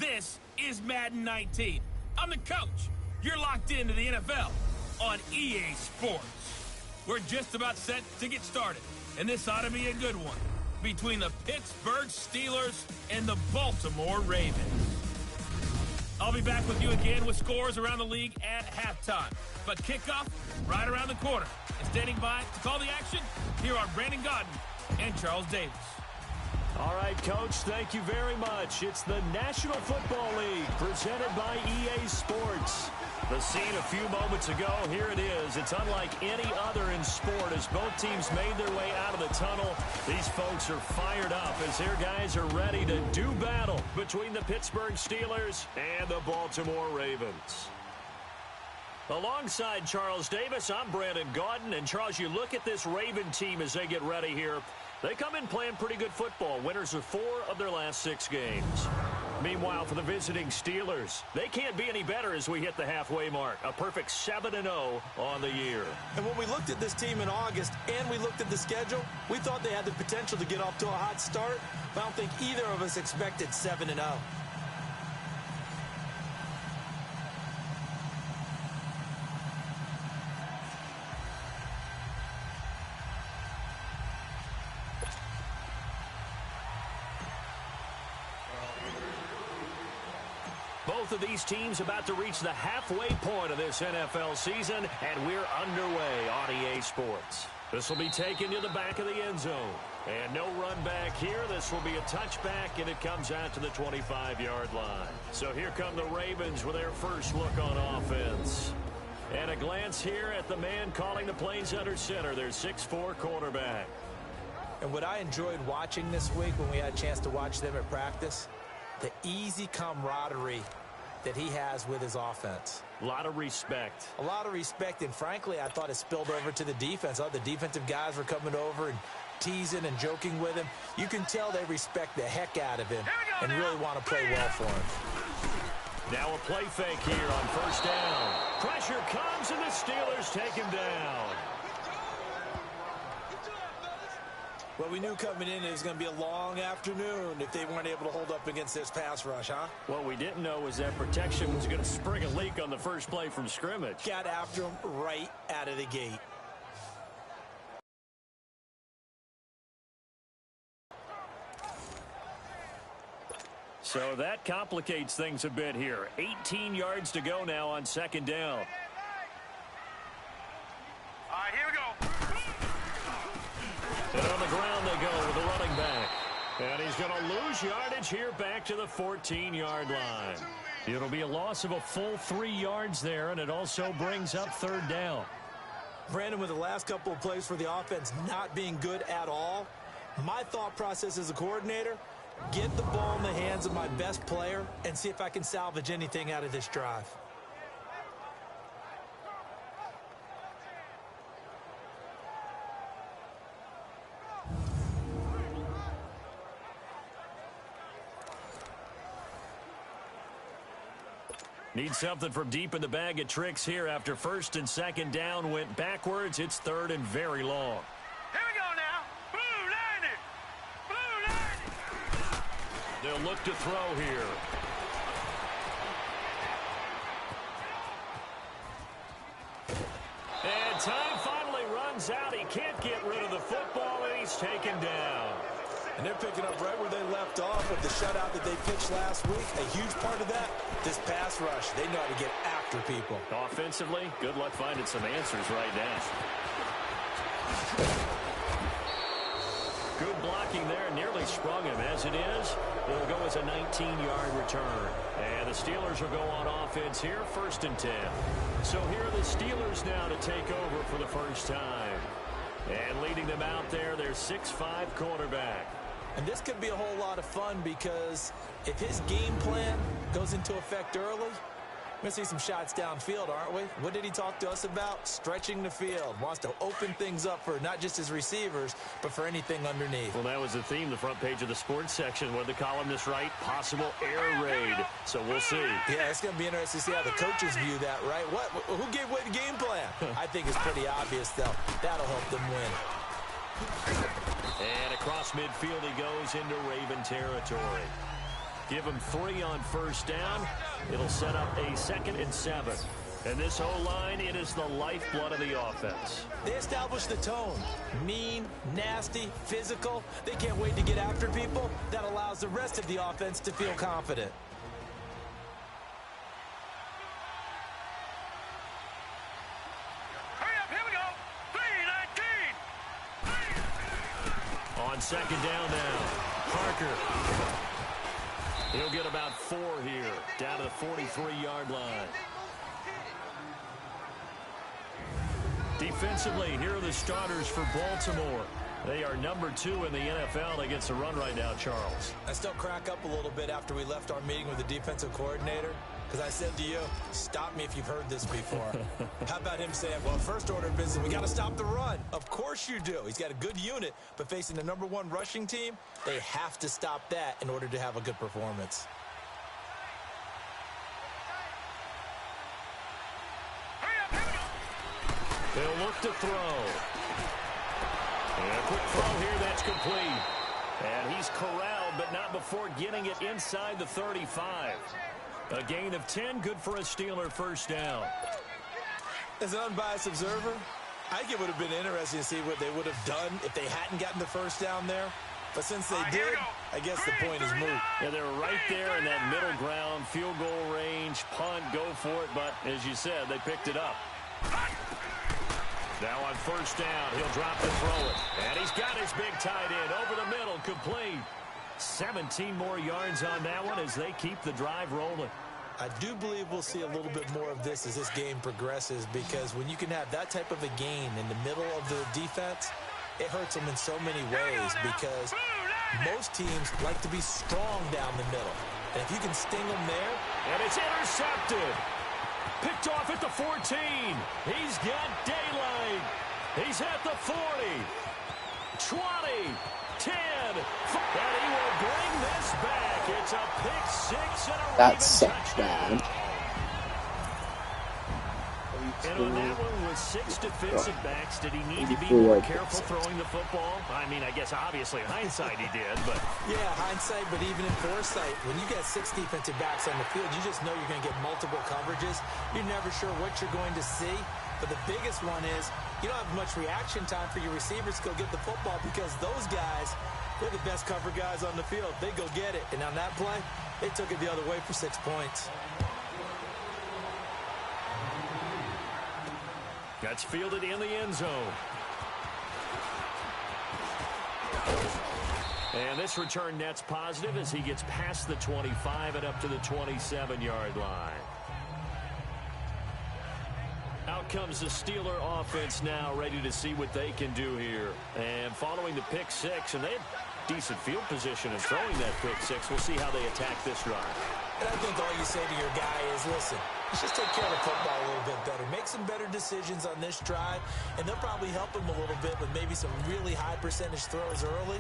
This is Madden 19. I'm the coach. You're locked into the NFL on EA Sports. We're just about set to get started, and this ought to be a good one between the Pittsburgh Steelers and the Baltimore Ravens. I'll be back with you again with scores around the league at halftime. But kickoff right around the corner. And standing by to call the action, here are Brandon Gaudin and Charles Davis. All right, Coach, thank you very much. It's the National Football League presented by EA Sports. The scene a few moments ago, here it is. It's unlike any other in sport as both teams made their way out of the tunnel. These folks are fired up as their guys are ready to do battle between the Pittsburgh Steelers and the Baltimore Ravens. Alongside Charles Davis, I'm Brandon Gaudin. And, Charles, you look at this Raven team as they get ready here. They come in playing pretty good football. Winners of 4 of their last 6 games. Meanwhile, for the visiting Steelers, they can't be any better as we hit the halfway mark. A perfect 7-0 on the year. And when we looked at this team in August and we looked at the schedule, we thought they had the potential to get off to a hot start. But I don't think either of us expected 7-0. Both of these teams about to reach the halfway point of this NFL season, and we're underway on EA Sports. This will be taken to the back of the end zone. And no run back here. This will be a touchback, and it comes out to the 25-yard line. So here come the Ravens with their first look on offense. And a glance here at the man calling the plays under center, their 6'4" quarterback. And what I enjoyed watching this week when we had a chance to watch them at practice, the easy camaraderie that he has with his offense. A lot of respect. A lot of respect, and frankly, I thought it spilled over to the defense. The defensive guys were coming over and teasing and joking with him. You can tell they respect the heck out of him and really want to play well for him. Now a play fake here on first down. Pressure comes, and the Steelers take him down. Well, we knew coming in it was going to be a long afternoon if they weren't able to hold up against this pass rush, huh? What we didn't know was that protection was going to spring a leak on the first play from scrimmage. Got after him right out of the gate. So that complicates things a bit here. 18 yards to go now on second down. All right, here we go. And on the ground they go with the running back. And he's going to lose yardage here back to the 14-yard line. It'll be a loss of a full 3 yards there, and it also brings up third down. Brandon, with the last couple of plays for the offense not being good at all, my thought process as a coordinator, get the ball in the hands of my best player and see if I can salvage anything out of this drive. Need something from deep in the bag of tricks here after first and second down went backwards. It's third and very long. Here we go now. Blue Lightning. Blue Lightning. They'll look to throw here. And time finally runs out. He can't get rid of the football, and he's taken down. And they're picking up right where they left off with the shutout that they pitched last week. A huge part of that, this pass rush. They know how to get after people. Offensively, good luck finding some answers right now. Good blocking there, nearly sprung him. As it is, it'll go as a 19-yard return. And the Steelers will go on offense here, 1st and 10. So here are the Steelers now to take over for the first time. And leading them out there, their 6'5" quarterback. And this could be a whole lot of fun because if his game plan goes into effect early, we're going to see some shots downfield, aren't we? What did he talk to us about? Stretching the field. Wants to open things up for not just his receivers, but for anything underneath. Well, that was the theme, the front page of the sports section. What did the columnist write? Possible air raid. So we'll see. Yeah, it's going to be interesting to see how the coaches view that, right? Who gave away the game plan? I think it's pretty obvious, though. That'll help them win. And across midfield he goes into Raven territory. Give him 3 on first down. It'll set up a 2nd and 7. And this O-line, it is the lifeblood of the offense. They establish the tone. Mean, nasty, physical. They can't wait to get after people. That allows the rest of the offense to feel confident. Hurry up, here we go. 3-19. On second down now, Parker. He'll get about 4 here, down to the 43-yard line. Defensively, here are the starters for Baltimore. They are number 2 in the NFL against the run right now, Charles. I still crack up a little bit after we left our meeting with the defensive coordinator, because I said to you, stop me if you've heard this before. How about him saying, well, first order of business, we got to stop the run. Of course you do. He's got a good unit, but facing the #1 rushing team, they have to stop that in order to have a good performance. They'll look to throw. And a quick throw here, that's complete. And he's corralled, but not before getting it inside the 35. A gain of 10, good for a Steeler first down. As an unbiased observer, I think it would have been interesting to see what they would have done if they hadn't gotten the first down there. But since they did, I guess the point is moot. Yeah, they were right there in that middle ground, field goal range, punt, go for it. But as you said, they picked it up. Now on first down, he'll drop to throw it. And he's got his big tight end over the middle, complete. 17 more yards on that one as they keep the drive rolling. I do believe we'll see a little bit more of this as this game progresses, because when you can have that type of a gain in the middle of the defense, it hurts them in so many ways, because most teams like to be strong down the middle. And if you can sting them there. And it's intercepted. Picked off at the 14. He's got daylight. He's at the 40. 20, 10, and he will bring this back. It's a pick six and a That's Raven such touchdown. bad. And on that one, with 6 defensive backs, did he need to be more careful throwing the football? I mean, I guess obviously in hindsight he did, but... Yeah, hindsight, but even in foresight, when you got 6 defensive backs on the field, you just know you're going to get multiple coverages. You're never sure what you're going to see. But the biggest one is you don't have much reaction time for your receivers to go get the football because those guys, they're the best cover guys on the field. They go get it. And on that play, they took it the other way for 6 points. That's fielded in the end zone. And this return net's positive as he gets past the 25 and up to the 27-yard line. Out comes the Steeler offense now, ready to see what they can do here. And following the pick six, and they had decent field position in throwing that pick six. We'll see how they attack this drive. And I think all you say to your guy is, listen, let's just take care of the football a little bit better. Make some better decisions on this drive, and they'll probably help him a little bit with maybe some really high percentage throws early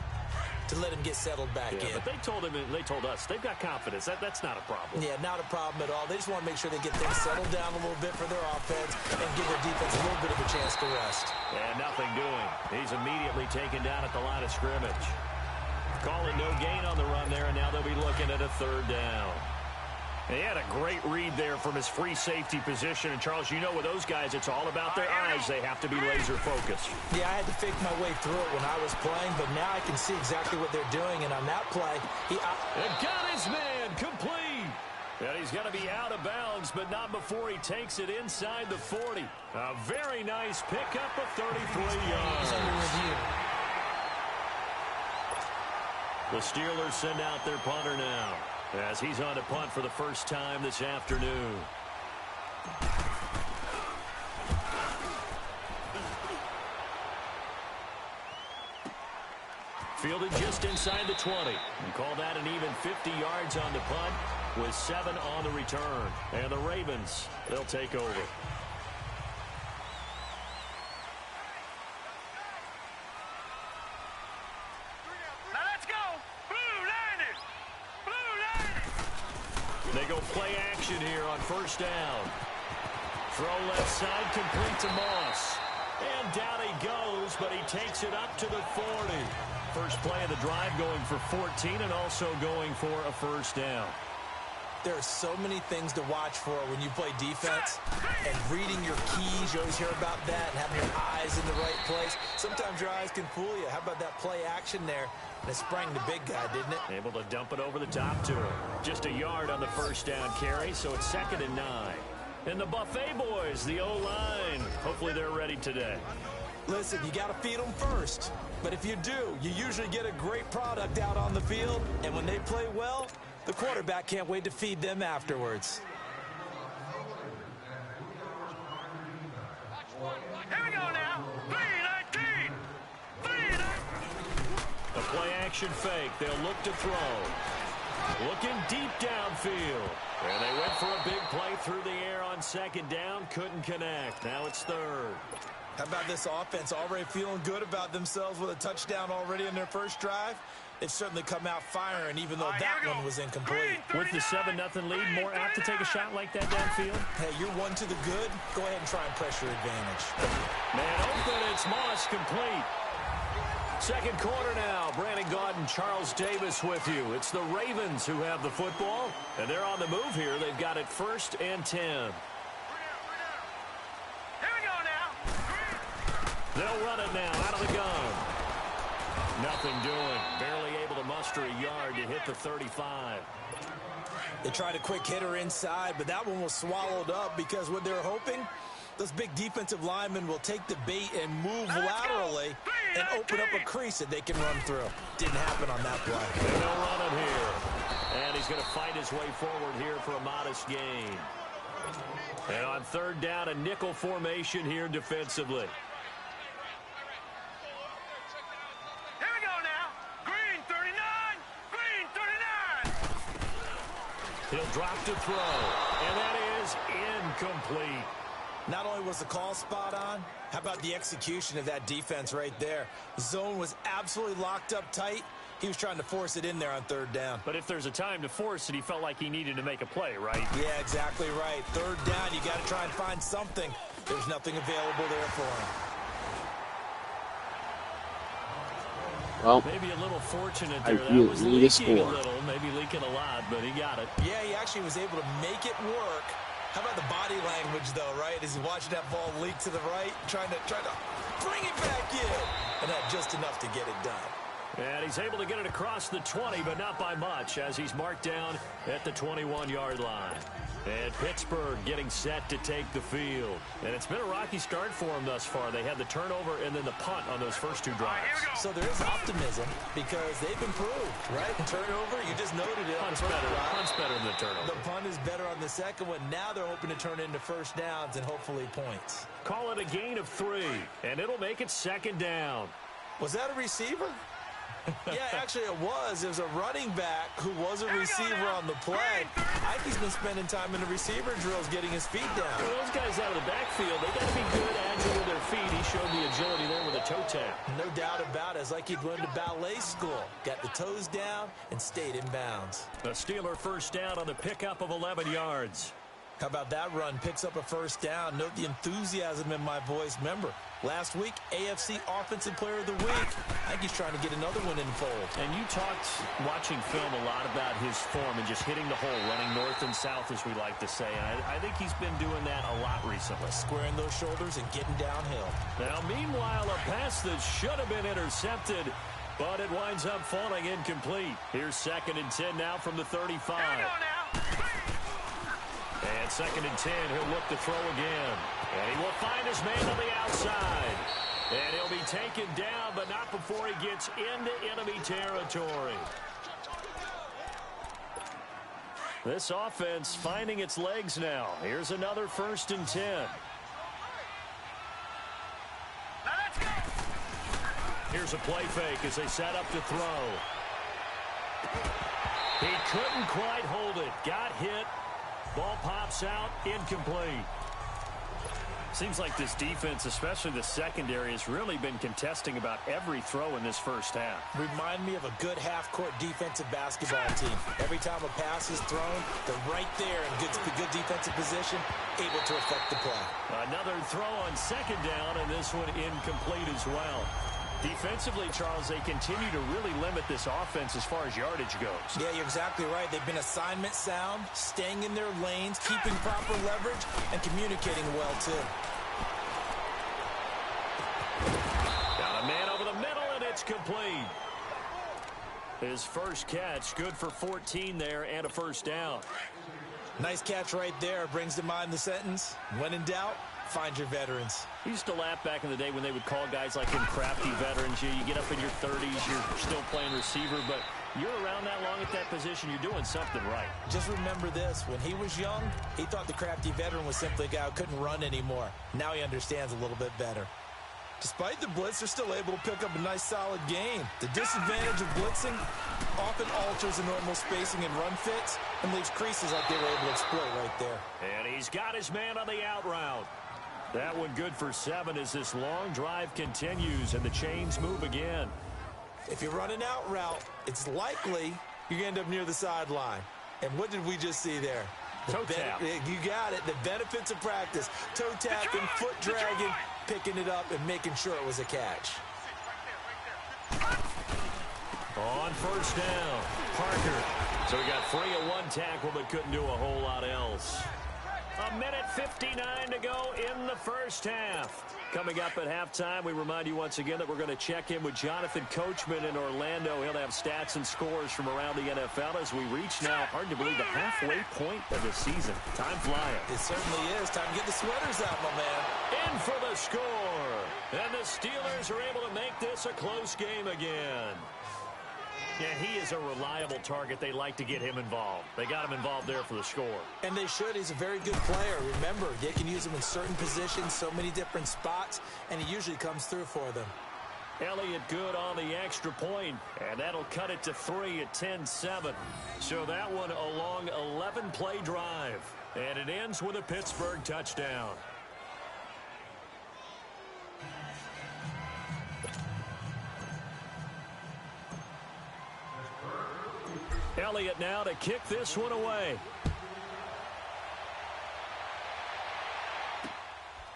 to let him get settled back in. But they told him, and they told us, they've got confidence. That's not a problem. Yeah, not a problem at all. They just want to make sure they get things settled down a little bit for their offense and give their defense a little bit of a chance to rest. And nothing doing. He's immediately taken down at the line of scrimmage. Calling no gain on the run there, and now they'll be looking at a 3rd down. He had a great read there from his free safety position. And, Charles, you know with those guys, it's all about their eyes. They have to be laser-focused. Yeah, I had to fake my way through it when I was playing, but now I can see exactly what they're doing. And on that play, and got his man complete. And he's going to be out of bounds, but not before he takes it inside the 40. A very nice pickup of 33 yards. under review. The Steelers send out their punter now, as he's on to punt for the first time this afternoon. Fielded just inside the 20. And call that an even 50 yards on the punt with 7 on the return. And the Ravens, they'll take over. They go play action here on 1st down. Throw left side, complete to Moss. And down he goes, but he takes it up to the 40. First play of the drive going for 14 and also going for a 1st down. There are so many things to watch for when you play defense, and reading your keys, you always hear about that, and having your eyes in the right place. Sometimes your eyes can fool you. How about that play action there? And it sprang the big guy, didn't it? Able to dump it over the top to him. Just a yard on the 1st down carry, so it's 2nd and 9. And the Buffet boys, the O-line, hopefully they're ready today. Listen, you got to feed them first. But if you do, you usually get a great product out on the field. And when they play well, the quarterback can't wait to feed them afterwards. Here we go now. 3-19. 3-19. A play action fake. They'll look to throw. Looking deep downfield. And they went for a big play through the air on 2nd down. Couldn't connect. Now it's 3rd. How about this offense already feeling good about themselves with a touchdown already in their first drive? They've certainly come out firing, even though that one was incomplete. With the 7-0 lead, more apt to take a shot like that downfield? Hey, you're one to the good. Go ahead and try and press your advantage. Man open, it's Moss complete. 2nd quarter now. Brandon Gaudin, Charles Davis with you. It's the Ravens who have the football, and they're on the move here. They've got it 1st and 10. Here we go now. They'll run it now out of the gun. Nothing doing. Barely able to muster a yard to hit the 35. They tried a quick hitter inside, but that one was swallowed up because what they're hoping, those big defensive linemen will take the bait and move laterally and open up a crease that they can run through. Didn't happen on that play. And they'll run it here. And he's going to fight his way forward here for a modest gain. And on 3rd down, a nickel formation here defensively. He'll drop to throw, and that is incomplete. Not only was the call spot on, how about the execution of that defense right there? Zone was absolutely locked up tight. He was trying to force it in there on third down. But if there's a time to force it, he felt like he needed to make a play, right? Yeah, exactly right. Third down, you got to try and find something. There's nothing available there for him. Well, maybe a little fortunate there. That was leaking a little, maybe leaking a lot, but he got it. Yeah, he actually was able to make it work. How about the body language, though, right? As he watched that ball leak to the right, trying to bring it back in. And that just enough to get it done. And he's able to get it across the 20, but not by much, as he's marked down at the 21-yard line. And Pittsburgh getting set to take the field. And it's been a rocky start for them thus far. They had the turnover and then the punt on those first two drives. So there is optimism because they've improved, right? Turnover, you just noted it. Punt's better than the turnover. The punt is better on the second one. Now they're hoping to turn into first downs and hopefully points. Call it a gain of 3, and it'll make it second down. Was that a receiver? Yeah, actually it was. It was a running back who was a receiver on the play. I think he's been spending time in the receiver drills getting his feet down. Well, those guys out of the backfield, they got to be good, agile with their feet. He showed the agility there with a toe tap. No doubt about it. It's like he'd went to ballet school. Got the toes down and stayed in bounds. The Steeler first down on the pickup of 11 yards. How about that run? Picks up a first down. Note the enthusiasm in my voice. Remember, last week, AFC Offensive Player of the Week. I think he's trying to get another one in the fold. And you talked, watching film, a lot about his form and just hitting the hole, running north and south, as we like to say. And I think he's been doing that a lot recently. Squaring those shoulders and getting downhill. Now, meanwhile, a pass that should have been intercepted, but it winds up falling incomplete. Here's 2nd and 10 now from the 35. And 2nd and 10, he'll look to throw again. And he will find his man on the outside. And he'll be taken down, but not before he gets into enemy territory. This offense finding its legs now. Here's another 1st and 10. Here's a play fake as they set up to throw. He couldn't quite hold it. Got hit. Ball pops out, incomplete. Seems like this defense, especially the secondary, has really been contesting about every throw in this first half. Remind me of a good half-court defensive basketball team. Every time a pass is thrown, they're right there in good defensive position, able to affect the play. Another throw on 2nd down, and this one incomplete as well. Defensively, Charles, they continue to really limit this offense as far as yardage goes. Yeah, you're exactly right. They've been assignment sound, staying in their lanes, keeping proper leverage, and communicating well, too. Got a man over the middle, and it's complete. His first catch, good for 14 there, and a first down. Nice catch right there. Brings to mind the sentence, when in doubt, find your veterans. We used to laugh back in the day when they would call guys like him crafty veterans. You get up in your 30s, you're still playing receiver, but you're around that long at that position, you're doing something right. Just remember this. When he was young, he thought the crafty veteran was simply a guy who couldn't run anymore. Now he understands a little bit better. Despite the blitz, they're still able to pick up a nice, solid gain. The disadvantage of blitzing often alters the normal spacing and run fits and leaves creases like they were able to exploit right there. And he's got his man on the out route. That one good for 7 as this long drive continues and the chains move again. If you run an out route, it's likely you're going to end up near the sideline. And what did we just see there? Toe tap. You got it. The benefits of practice. Toe tapping, foot dragging, picking it up, and making sure it was a catch. On first down, Parker. So he got free of one tackle but couldn't do a whole lot else. 1:59 to go in the first half. Coming up at halftime, we remind you once again that we're going to check in with Jonathan Coachman in Orlando. He'll have stats and scores from around the NFL as we reach now, hard to believe, the halfway point of the season. Time flying. It certainly is. Time to get the sweaters out, my man. In for the score. And the Steelers are able to make this a close game again. Yeah, he is a reliable target. They like to get him involved. They got him involved there for the score. And they should. He's a very good player. Remember, they can use him in certain positions, so many different spots, and he usually comes through for them. Elliott good on the extra point, and that'll cut it to 3 at 10-7. So that one a long 11-play drive, and it ends with a Pittsburgh touchdown. Elliott now to kick this one away.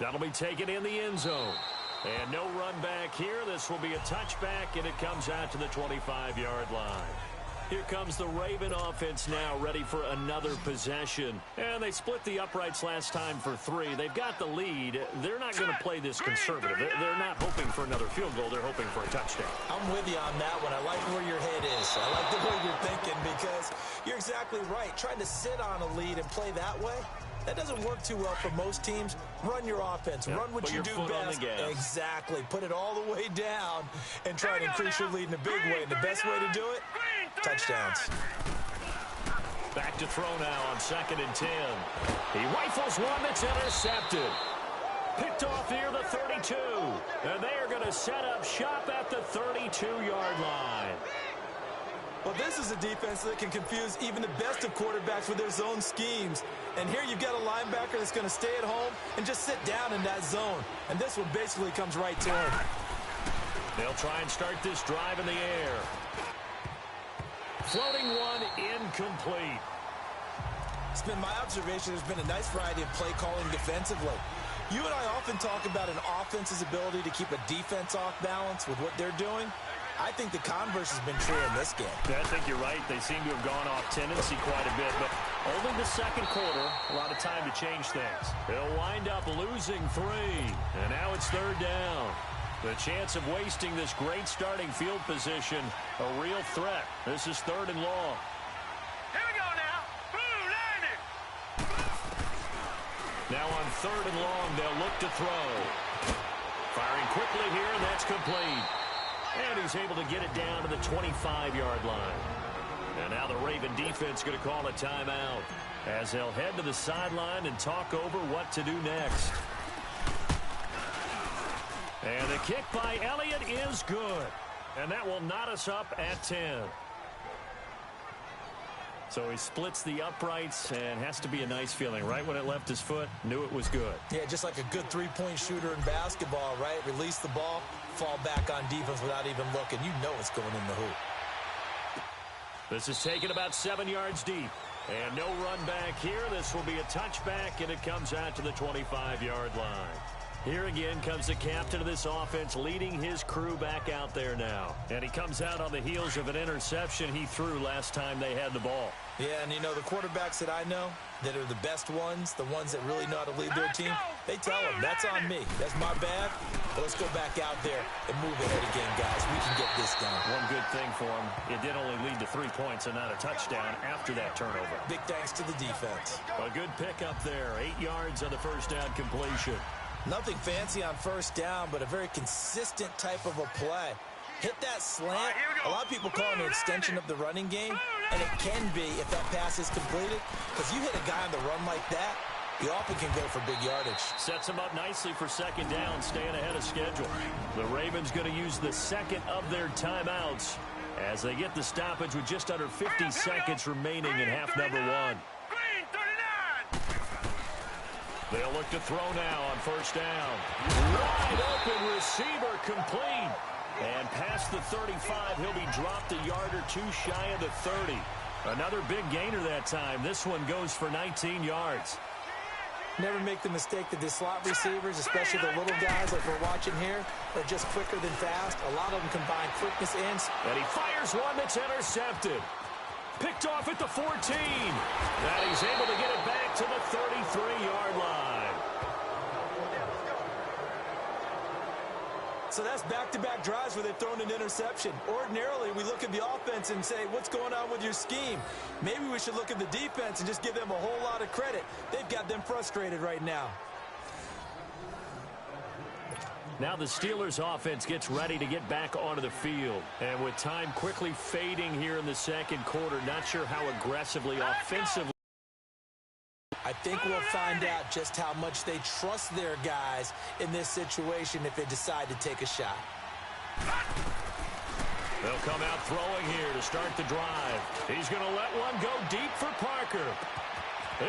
That'll be taken in the end zone. And no run back here. This will be a touchback, and it comes out to the 25-yard line. Here comes the Raven offense now, ready for another possession. And they split the uprights last time for 3. They've got the lead. They're not going to play this conservative. They're not hoping for another field goal. They're hoping for a touchdown. I'm with you on that one. I like where your head is. I like the way you're thinking because you're exactly right. Trying to sit on a lead and play that way, that doesn't work too well for most teams. Run your offense. Yep. Run what you do best. Exactly. Put it all the way down and try to increase your lead in a big way. And the best way to do it, touchdowns. Back to throw now on 2nd and 10. He rifles one that's intercepted. Picked off near the 32. And they are going to set up shop at the 32-yard line. Well, this is a defense that can confuse even the best of quarterbacks with their zone schemes. And here you've got a linebacker that's going to stay at home and just sit down in that zone. And this one basically comes right to him. They'll try and start this drive in the air. Floating one incomplete. It's been my observation there's been a nice variety of play calling defensively. You and I often talk about an offense's ability to keep a defense off balance with what they're doing. I think the converse has been true in this game. Yeah, I think you're right. They seem to have gone off tendency quite a bit, but only the second quarter, a lot of time to change things. They'll wind up losing 3, and now it's 3rd down. The chance of wasting this great starting field position, a real threat. This is 3rd and long. Here we go now. Blue line it. Now on 3rd and long, they'll look to throw. Firing quickly here, and that's complete. And he's able to get it down to the 25-yard line. And now the Raven defense going to call a timeout as they'll head to the sideline and talk over what to do next. And the kick by Elliott is good. And that will knot us up at 10. So he splits the uprights and has to be a nice feeling. Right when it left his foot, knew it was good. Yeah, just like a good three-point shooter in basketball, right? Release the ball, fall back on defense without even looking. You know it's going in the hoop. This is taken about 7 yards deep. And no run back here. This will be a touchback, and it comes out to the 25-yard line. Here again comes the captain of this offense leading his crew back out there now. And he comes out on the heels of an interception he threw last time they had the ball. Yeah, and you know, the quarterbacks that I know that are the best ones, the ones that really know how to lead their team, they tell them, that's on me. That's my bad. But let's go back out there and move ahead again, guys. We can get this done. One good thing for him, it did only lead to 3 points and not a touchdown after that turnover. Big thanks to the defense. A good pickup there, 8 yards on the first down completion. Nothing fancy on first down, but a very consistent type of a play. Hit that slant. A lot of people call it an extension of the running game, and it can be if that pass is completed, because you hit a guy on the run like that, you often can go for big yardage. Sets him up nicely for second down, staying ahead of schedule. The Ravens going to use the second of their timeouts as they get the stoppage with just under 50 seconds remaining in half number 1. They'll look to throw now on first down. Wide open receiver complete. And past the 35, he'll be dropped a yard or 2 shy of the 30. Another big gainer that time. This one goes for 19 yards. Never make the mistake that the slot receivers, especially the little guys like we're watching here, are just quicker than fast. A lot of them combine quickness and... And he fires one that's intercepted. Picked off at the 14. And he's able to get it back to the 33-yard line. So that's back-to-back drives where they've thrown an interception. Ordinarily, we look at the offense and say, what's going on with your scheme? Maybe we should look at the defense and just give them a whole lot of credit. They've got them frustrated right now. Now the Steelers offense gets ready to get back onto the field. And with time quickly fading here in the second quarter, not sure how aggressively offensively. I think we'll find out just how much they trust their guys in this situation if they decide to take a shot. They'll come out throwing here to start the drive. He's going to let one go deep for Parker.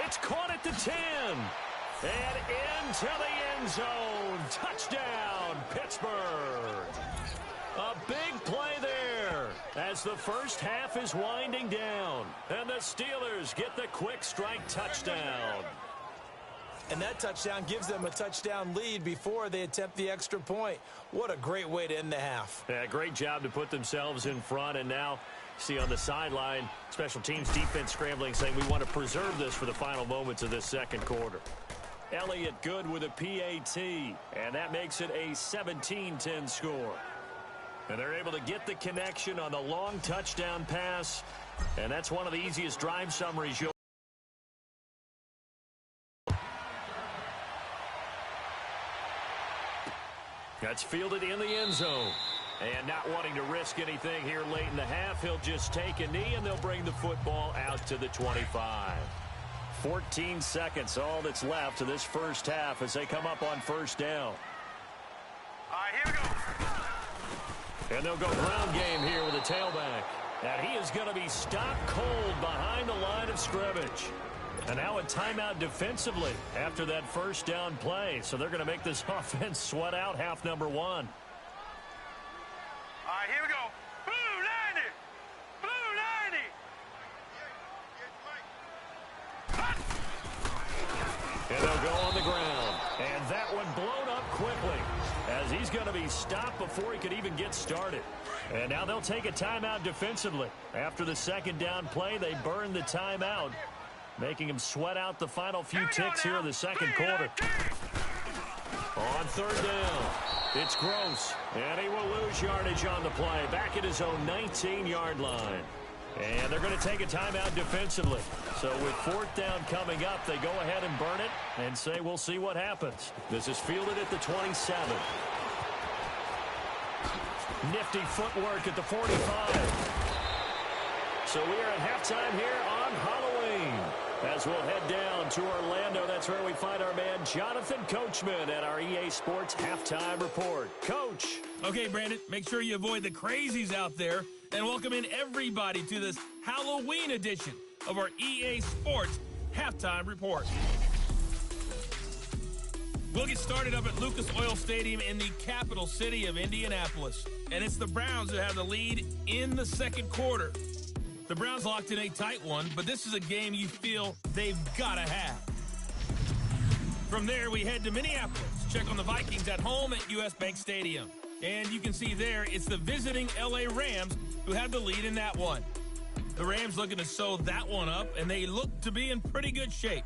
It's caught at the 10. And into the end zone. Touchdown, Pittsburgh. A big play there as as the first half is winding down. And the Steelers get the quick strike touchdown. And that touchdown gives them a touchdown lead before they attempt the extra point. What a great way to end the half. Yeah, great job to put themselves in front. And now, see on the sideline, special teams defense scrambling, saying we want to preserve this for the final moments of this second quarter. Elliott good with a PAT, and that makes it a 17-10 score. And they're able to get the connection on the long touchdown pass, and that's one of the easiest drive summaries you'll. That's fielded in the end zone. And not wanting to risk anything here late in the half, he'll just take a knee, and they'll bring the football out to the 25. 14 seconds, all that's left to this first half as they come up on first down. All right, here we go. And they'll go ground game here with a tailback. And he is going to be stopped cold behind the line of scrimmage. And now a timeout defensively after that first down play. So they're going to make this offense sweat out half number one. All right, here we go. Blue 90. Blue 90. And they'll go on the ground. And that one blown up quickly as he's going to be stopped before he could even get started. And now they'll take a timeout defensively. After the second down play, they burn the timeout, making him sweat out the final few ticks here in the second quarter. On third down, it's Gross, and he will lose yardage on the play, back at his own 19-yard line. And they're going to take a timeout defensively. So with fourth down coming up, they go ahead and burn it and say we'll see what happens. This is fielded at the 27. Nifty footwork at the 45. So we are at halftime here on Halloween. As we'll head down to Orlando, that's where we find our man Jonathan Coachman at our EA Sports Halftime Report. Coach. Okay, Brandon, make sure you avoid the crazies out there and welcome in everybody to this Halloween edition of our EA Sports Halftime Report. We'll get started up at Lucas Oil Stadium in the capital city of Indianapolis. And it's the Browns who have the lead in the second quarter. The Browns locked in a tight one, but this is a game you feel they've got to have. From there, we head to Minneapolis. Check on the Vikings at home at US Bank Stadium. And you can see there, it's the visiting LA Rams who have the lead in that one. The Rams looking to sew that one up, and they look to be in pretty good shape.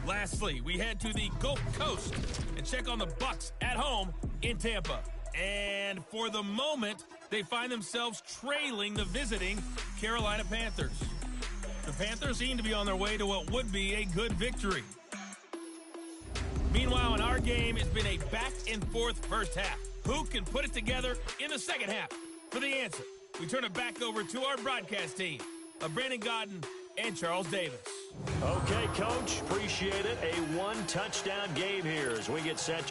Lastly, we head to the Gulf Coast and check on the Bucs at home in Tampa. And for the moment, they find themselves trailing the visiting Carolina Panthers. The Panthers seem to be on their way to what would be a good victory. Meanwhile, in our game, it's been a back-and-forth first half. Who can put it together in the second half? For the answer, we turn it back over to our broadcast team of Brandon Godden and Charles Davis. Okay, Coach, appreciate it. A one-touchdown game here as we get set